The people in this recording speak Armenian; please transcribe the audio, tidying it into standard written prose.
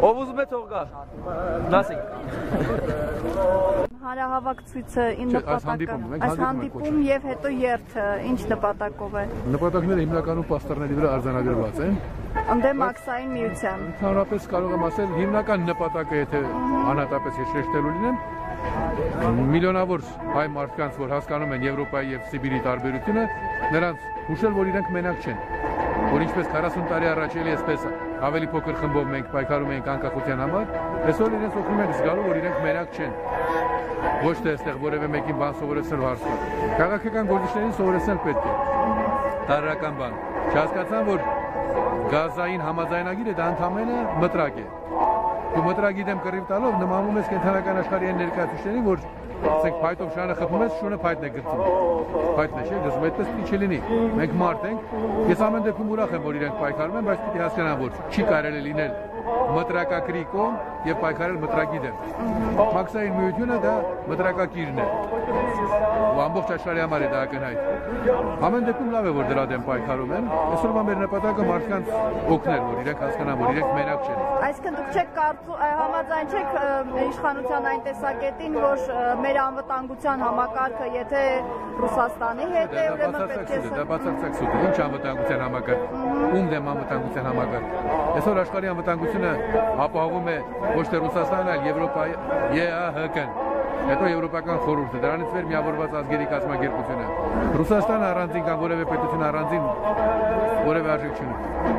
Ով ուզում է թող գա։ Դասիկ։ Հանրահավաքցույցը այս հանդիպում եւ հետո երթը ինչ նպատակով է։ Նպատակները հիմնականում պաստառների վրա արձանագրված են։ Ընդդեմ Մաքսային միության։ Ընդհանրապես կարող եմ ասել, հիմնական նպատակը, եթե անհատապես շեշտելու լինեմ, միլիոնավոր հայ մարդկանց, որ հասկանում են Եվրոպայի եւ Սիբիրի տարբերությունը, նրանց հուշել, որ իրենք մենակ չեն։ Որ ինչպես 40 տարի առաջ էլի այսպես ավելի փոքր խմբով մենք պայքարում էինք անկախության համար, այսօր իրենց օգնում ենք զգալու, որ իրենք մենակ չեն։ Ոչ թե այստեղ որևէ մեկին բան սովորեցնել հարցը։ Քաղաքական գործիչներին սովորեցնել պետք է։ Տարրական բան։ Չհասկացան, որ գազային համաձայնագիրը դա ընդամենը մտրակ է։ Դու մտրագի դեմ կռիվ տալով նմանում ես կենտրոնական աշխարհի այն ներկայացուցիչներին, որ ասենք փայտով շանը խփում ես, շունը փայտն է գցում։ Փայտն է, չէ՞, գցում, այդպես պիտի չլինի։ Մենք մարդ ենք։ Ես ամեն դեպքում ուրախ եմ, որ իրենք պայքարում են, բայց պիտի հասկանան, որ չի կարելի լինել մտրակակրի կողմ եւ պայքարել մտրակի դեմ։ Մաքսային միությունը դա մտրակակիրն է։ Ու ամբողջ աշխարհի համար է դա ակնհայտ։ Ամեն դեպքում լավ է, որ դրա դեմ պայքարում են։ Այսօր մեր նպատակը մարդկանց օգնել, որ իրենք հասկանան, որ իրենք մենակ չեն։ Այսինքն դուք չեք համաձայն չեք իշխանության այն տեսակետին, որ մեր անվտանգության համակարգը, եթե Ռուսաստանի հետ է, ուրեմն պետք է դա բացարձակ սուտ է։ Ինչ անվտանգության համակարգ։ Ում դեմ անվտանգության համակարգ։ Այսօր աշխարհի անվտանգությունը ապահովում է ոչ թե Ռուսաստանն, այլ Եվրոպայի ԵԱՀԿ-ն։ Հետո Եվրոպական խորհուրդը, դրանից վեր միավորված ազգերի կազմակերպությունը։ Ռուսաստանը առանձին կամ որևէ պետություն առանձին որևէ արժեք չունի։